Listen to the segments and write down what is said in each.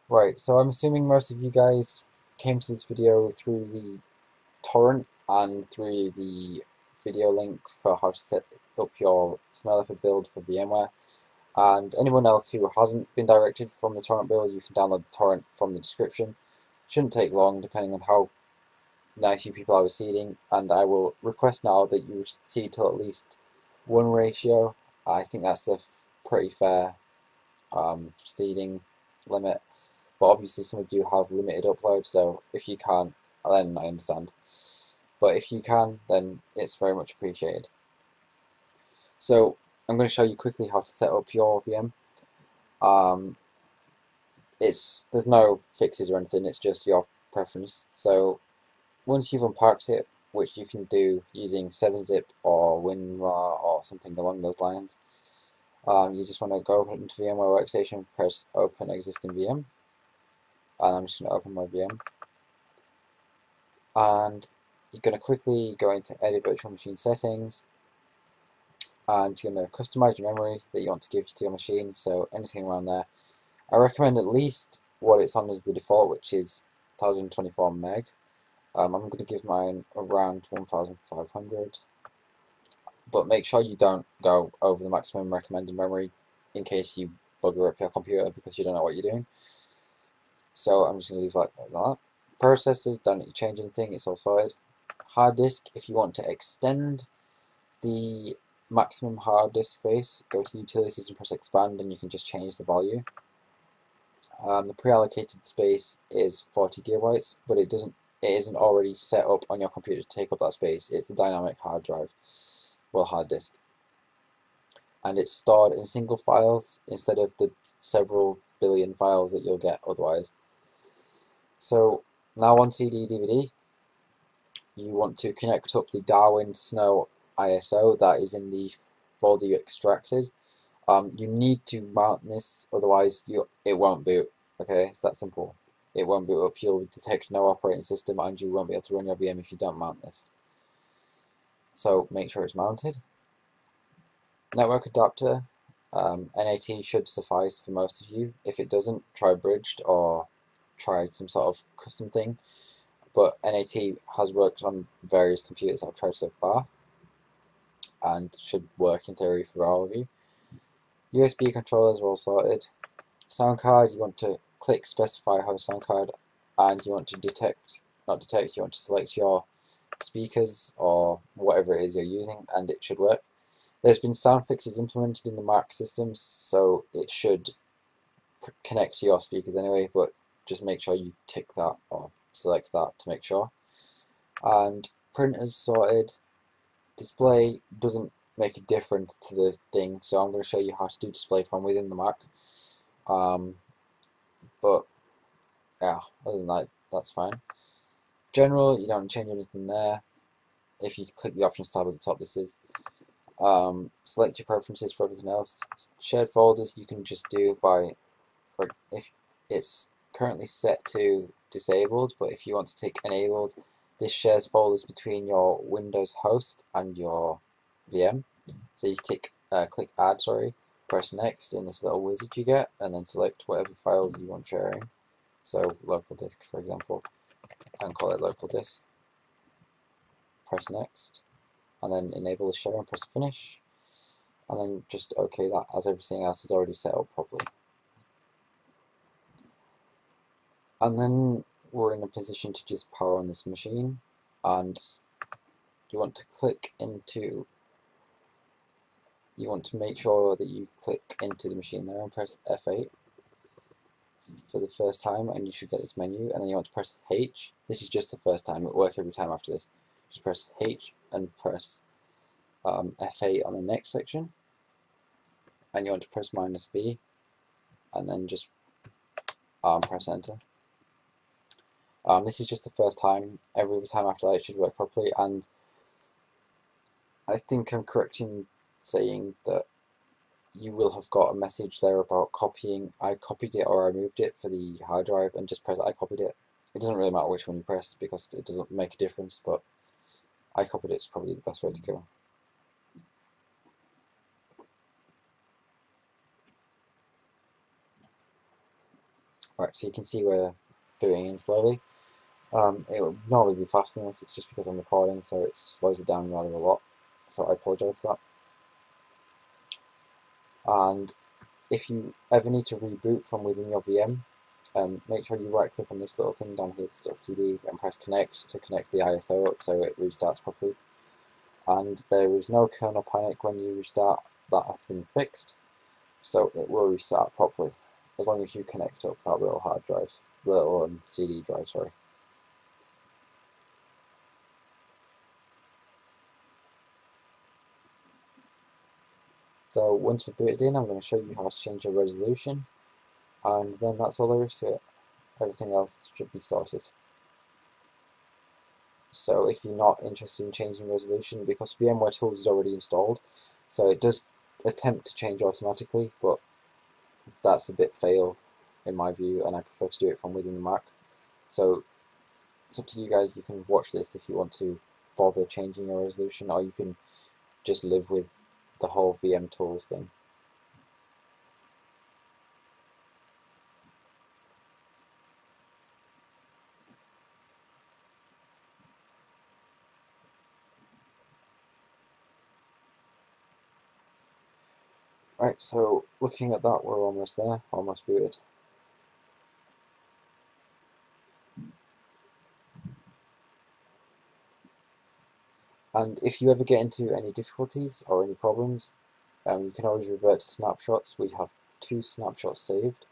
Right, so I'm assuming most of you guys came to this video through the torrent and through the video link for how to set up your Leopard build for VMware. And anyone else who hasn't been directed from the torrent build, you can download the torrent from the description. Shouldn't take long depending on how nice you people are seeding, and I will request now that you seed to at least one ratio. I think that's a pretty fair seeding limit. But obviously some of you have limited upload, so if you can't, then I understand. But if you can, then it's very much appreciated. So I'm going to show you quickly how to set up your VM. Um, there's no fixes or anything, it's just your preference. So once you've unpacked it, which you can do using 7-zip or WinRAR or something along those lines, you just want to go into VMware Workstation, press Open Existing VM, and I'm just going to open my VM. And you're going to quickly go into Edit Virtual Machine Settings, and you're going to customize your memory that you want to give to your machine, so anything around there. I recommend at least what it's on as the default, which is 1024 meg. I'm going to give mine around 1500, but make sure you don't go over the maximum recommended memory in case you bugger up your computer because you don't know what you're doing. So I'm just going to leave like that. Processors, don't need to change anything, it's all sorted. Hard disk, if you want to extend the maximum hard disk space, go to Utilities and press Expand, and you can just change the value. The pre-allocated space is 40 gigabytes, but it isn't already set up on your computer to take up that space. It's the dynamic hard drive, well, hard disk, and it's stored in single files instead of the several billion files that you'll get otherwise. So now on CD DVD, you want to connect up the Darwin Snow ISO that is in the folder you extracted. You need to mount this, otherwise it won't boot. Okay, it's that simple. It won't boot up. You'll detect no operating system, and you won't be able to run your VM if you don't mount this. So make sure it's mounted. Network adapter, NAT should suffice for most of you. If it doesn't, try bridged or try some sort of custom thing. But NAT has worked on various computers I've tried so far, and should work in theory for all of you. USB controllers are all sorted. Sound card, you want to click specify host sound card, and you want to you want to select your speakers or whatever it is you're using, and it should work. There's been sound fixes implemented in the Mac systems, so it should connect to your speakers anyway, but just make sure you tick that or select that to make sure. And printers sorted. Display doesn't make a difference to the thing, so I'm going to show you how to do display from within the Mac. But yeah, other than that, that's fine. General, you don't change anything there. If you click the options tab at the top, this is. Select your preferences for everything else. Shared folders you can just do if it's currently set to disabled, but if you want to take enabled, this shares folders between your Windows host and your VM. So you click add, press next in this little wizard you get, and then select whatever files you want sharing. So local disk, for example, and call it local disk. Press next, and then enable the share and press finish, and then just OK that as everything else is already set up properly. And then we're in a position to just power on this machine, and you want to make sure that you click into the machine there and press F8 for the first time, and you should get this menu, and then you want to press H. This is just the first time, it will work every time after this. Just press H and press F8 on the next section, and you want to press -V, and then just press enter. This is just the first time. Every time after that it should work properly, and I think I'm correct in saying that you will have got a message there about copying. I copied it or I moved it for the hard drive, and just press I copied it. It doesn't really matter which one you press because it doesn't make a difference, but I copied it's probably the best way to go. Right, so you can see we're booting in slowly. It would normally be faster than this, it's just because I'm recording, so it slows it down rather a lot. So I apologise for that. And if you ever need to reboot from within your VM, make sure you right click on this little thing down here, this little CD, and press connect to connect the ISO up so it restarts properly. And there is no kernel panic when you restart, that has been fixed, so it will restart properly, as long as you connect up that little hard drive, little CD drive, sorry. So once we've booted in, I'm going to show you how to change your resolution, and then that's all there is to it. Everything else should be sorted. So if you're not interested in changing resolution, because VMware Tools is already installed, so it does attempt to change automatically, but that's a bit fail in my view, and I prefer to do it from within the Mac. So it's up to you guys. You can watch this if you want to bother changing your resolution, or you can just live with the whole VM Tools thing. Right, so looking at that, we're almost there, almost booted. And if you ever get into any difficulties or any problems, you can always revert to snapshots. We have 2 snapshots saved.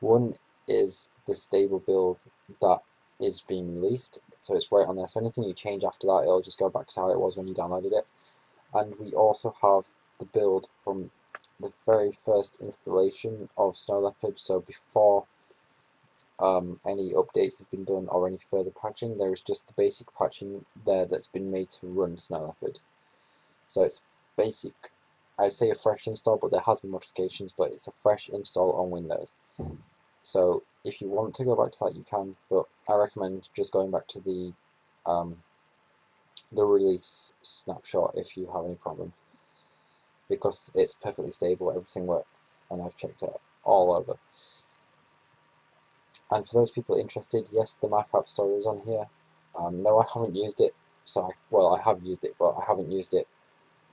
One is the stable build that is being released, so it's right on there. So anything you change after that, it'll just go back to how it was when you downloaded it. And we also have the build from the very first installation of Snow Leopard, so before any updates have been done or any further patching. There is just the basic patching there that's been made to run Snow Leopard. So it's basic, I'd say a fresh install, but there has been modifications, but it's a fresh install on Windows. So if you want to go back to that, you can, but I recommend just going back to the release snapshot if you have any problem, because it's perfectly stable, everything works, and I've checked it all over. And for those people interested, yes, the Mac App Store is on here. No, I haven't used it, well, I have used it, but I haven't used it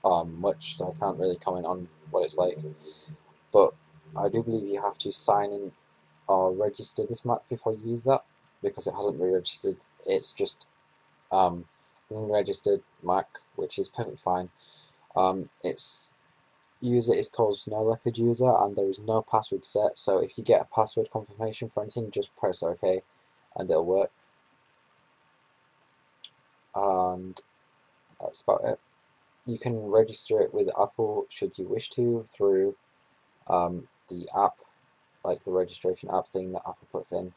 much, so I can't really comment on what it's like. But I do believe you have to sign in or register this Mac before you use that, because it hasn't been registered. It's just unregistered Mac, which is perfectly fine. Its user is called Snow Leopard user, and there is no password set, so if you get a password confirmation for anything, just press OK and it'll work. And that's about it. You can register it with Apple should you wish to through the app, like the registration app thing that Apple puts in.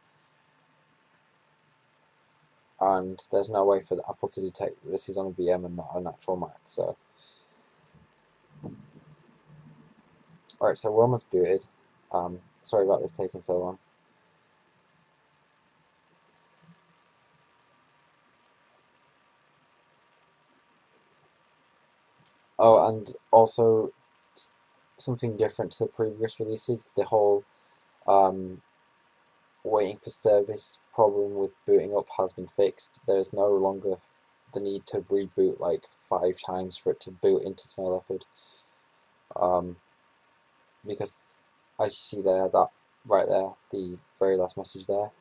And there's no way for the Apple to detect this is on a VM and not an actual Mac. So, alright, so we're almost booted. Sorry about this taking so long. Oh, and also something different to the previous releases, the whole waiting for service problem with booting up has been fixed. There's no longer the need to reboot like 5 times for it to boot into Snow Leopard. Because as you see there, that right there, the very last message there,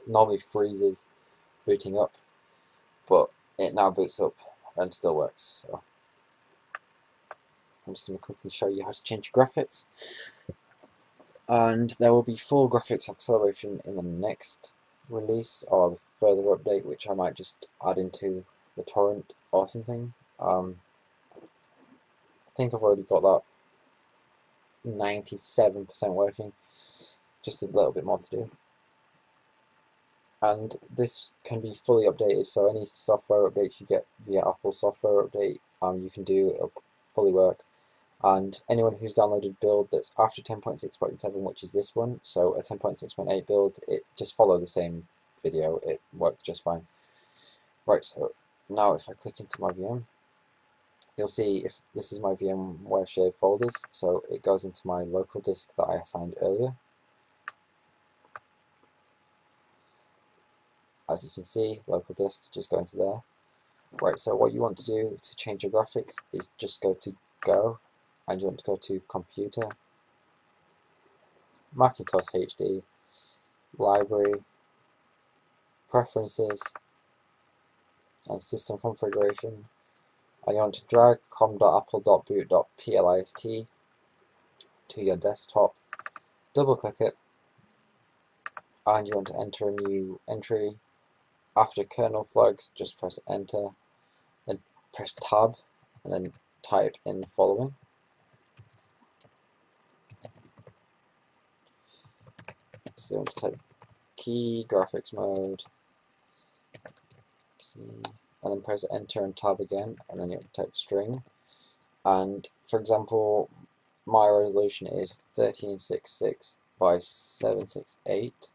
normally freezes booting up, but it now boots up and still works. So I'm just going to quickly show you how to change your graphics. And there will be full graphics acceleration in the next release or the further update, which I might just add into the torrent or something. I think I've already got that 97% working, just a little bit more to do. And this can be fully updated, so any software updates you get via Apple Software Update, you can do, it'll fully work. And anyone who's downloaded build that's after 10.6.7, which is this one, so a 10.6.8 build, it just follow the same video, it works just fine. Right, so now if I click into my VM, you'll see if this is my VMware shared folders, so it goes into my local disk that I assigned earlier. as you can see, local disk, just go into there. Right, so what you want to do to change your graphics is just go to Go, and you want to go to Computer, Macintosh HD, Library, Preferences, and System Configuration, and you want to drag com.apple.boot.plist to your desktop, double click it, and you want to enter a new entry. After kernel flags, just press enter, then press tab, and then type in the following. So you want to type key, graphics mode, key, and then press enter and tab again, and then you want to type string. And for example, my resolution is 1366 by 768.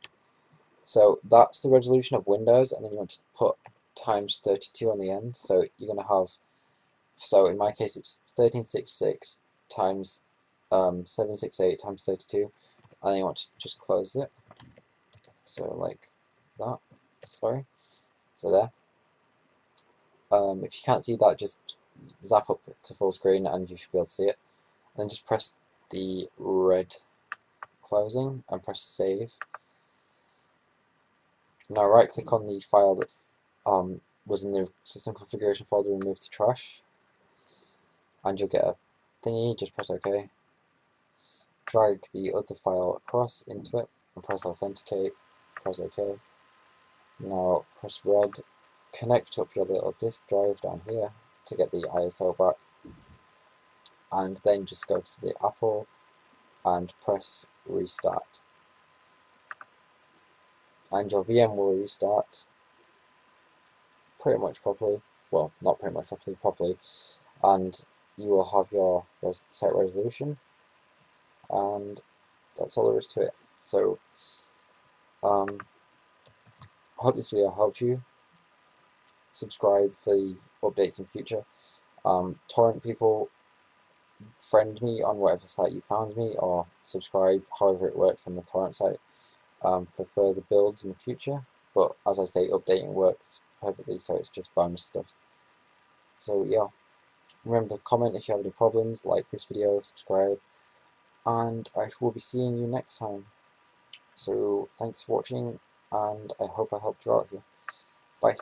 So that's the resolution of Windows, and then you want to put times 32 on the end. So you're going to have, so in my case it's 1366 times 768 times 32, and then you want to just close it. So like that, sorry. So there. If you can't see that, just zap up to full screen and you should be able to see it. And then just press the red closing and press save. Now right click on the file that's was in the system configuration folder and move to trash, and you'll get a thingy. Just press OK. Drag the other file across into it and press authenticate. Press OK. Now press red. Connect up your little disk drive down here to get the ISO back, and then just go to the Apple and press restart, and your VM will restart pretty much properly. Well, not pretty much properly, and you will have your set resolution, and that's all there is to it. So I hope this video helped you. Subscribe for the updates in future. Torrent people, friend me on whatever site you found me, or subscribe however it works on the torrent site for further builds in the future. But as I say, updating works perfectly, so it's just bonus stuff. So yeah, remember to comment if you have any problems, like this video, subscribe, and I will be seeing you next time. So thanks for watching, and I hope I helped you out here. Bye.